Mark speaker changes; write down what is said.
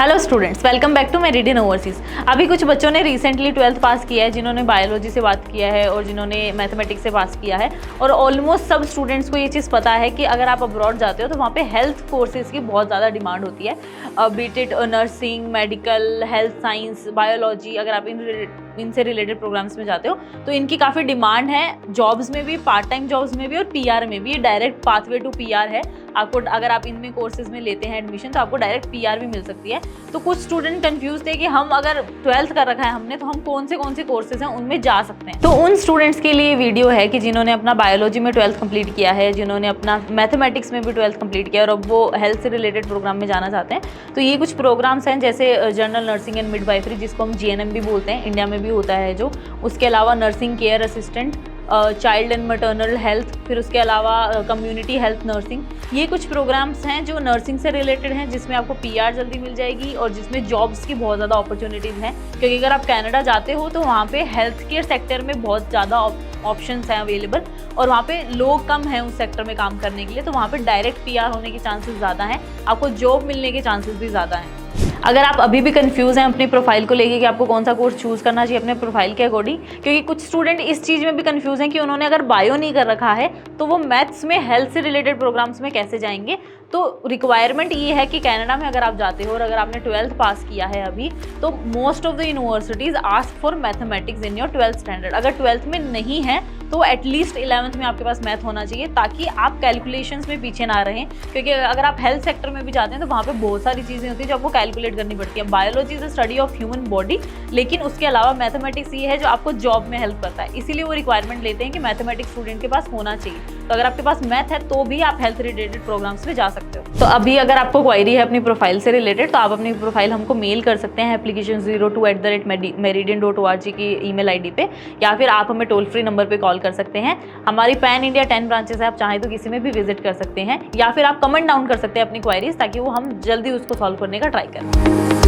Speaker 1: Hello students, welcome back to Meridian Overseas. अभी कुछ बच्चों ने रिसेंटली 12th पास किया है, जिन्होंने बायोलॉजी से बात किया है और जिन्होंने मैथमेटिक्स से पास किया है। और ऑलमोस्ट सब स्टूडेंट्स को ये चीज़ पता है कि अगर आप अब्रॉड जाते हो तो वहाँ पे हेल्थ कोर्सेज की बहुत ज़्यादा डिमांड होती है। बीटेड nursing, medical, health science, biology, अगर आप इनसे रिलेटेड प्रोग्राम्स में जाते हो तो इनकी काफ़ी डिमांड है, जॉब्स में भी, पार्ट टाइम जॉब्स में भी और पीआर में भी। ये डायरेक्ट पाथवे टू पीआर है। आपको अगर आप इनमें कोर्सेज में लेते हैं एडमिशन तो आपको डायरेक्ट पीआर भी मिल सकती है। तो कुछ स्टूडेंट कंफ्यूज थे कि हम अगर 12th कर रखा है हमने तो हम कौन से कोर्सेज हैं उनमें जा सकते हैं। तो उन स्टूडेंट्स के लिए वीडियो है कि जिन्होंने अपना बायोलॉजी में 12th कंप्लीट किया है, जिन्होंने अपना मैथमेटिक्स में भी 12th कंप्लीट किया और अब वो हेल्थ से रिलेटेड प्रोग्राम में जाना चाहते हैं। तो ये कुछ प्रोग्राम्स हैं जैसे जनरल नर्सिंग एंड मिडवाइफरी, जिसको हम जीएनएम भी बोलते हैं, इंडिया में भी होता है जो। उसके अलावा nursing care assistant, child and maternal health, फिर उसके अलावा कम्युनिटी हेल्थ नर्सिंग। ये कुछ प्रोग्राम्स हैं जो नर्सिंग से रिलेटेड हैं, जिसमें आपको पीआर जल्दी मिल जाएगी और जिसमें जॉब्स की बहुत ज़्यादा अपॉर्चुनिटीज़ हैं। क्योंकि अगर आप कनाडा जाते हो तो वहाँ पे हेल्थ केयर सेक्टर में बहुत ज़्यादा ऑप्शंस हैं अवेलेबल और वहाँ पे लोग कम हैं उस सेक्टर में काम करने के लिए। तो वहाँ पे डायरेक्ट पीआर होने के चांसेस ज़्यादा हैं, आपको जॉब मिलने के चांसेस भी ज़्यादा हैं। अगर आप अभी भी कंफ्यूज हैं अपनी प्रोफाइल को लेके कि आपको कौन सा कोर्स चूज़ करना चाहिए अपने प्रोफाइल के अकॉर्डिंग, क्योंकि कुछ स्टूडेंट इस चीज़ में भी कंफ्यूज हैं कि उन्होंने अगर बायो नहीं कर रखा है तो वो मैथ्स में हेल्थ से रिलेटेड प्रोग्राम्स में कैसे जाएंगे। तो रिक्वायरमेंट ये है कि कनाडा में अगर आप जाते हो और अगर आपने 12th पास किया है अभी, तो most of the universities ask for mathematics in your 12th standard. अगर 12th में नहीं है तो एटलीस्ट 11th में आपके पास मैथ होना चाहिए, ताकि आप कैलकुलेशंस में पीछे ना रहें। क्योंकि अगर आप हेल्थ सेक्टर में भी जाते हैं तो वहाँ पे बहुत सारी चीज़ें होती हैं जो आपको कैलकुलेट करनी पड़ती है। Biology is the study of human body, लेकिन उसके अलावा मैथमेटिक्स ये है जो आपको जॉब में हेल्प करता है। इसीलिए वो रिक्वायरमेंट लेते हैं कि मैथमेटिक्स स्टूडेंट के पास होना चाहिए। तो अगर आपके पास मैथ है तो भी आप हेल्थ रिलेटेड प्रोग्राम्स में जा सकते हो। तो अभी अगर आपको क्वायरी है अपनी प्रोफाइल से रिलेटेड तो आप अपनी प्रोफाइल हमको मेल कर सकते हैं application02@meridian.org की ईमेल आईडी पे, या फिर आप हमें टोल फ्री नंबर पे कॉल कर सकते हैं। हमारी पैन इंडिया 10 ब्रांचेस है, आप चाहें तो किसी में भी विजिट कर सकते हैं, या फिर आप कमेंट डाउन कर सकते हैं अपनी क्वायरीज, ताकि वो हम जल्दी उसको सॉल्व करने का ट्राई करें।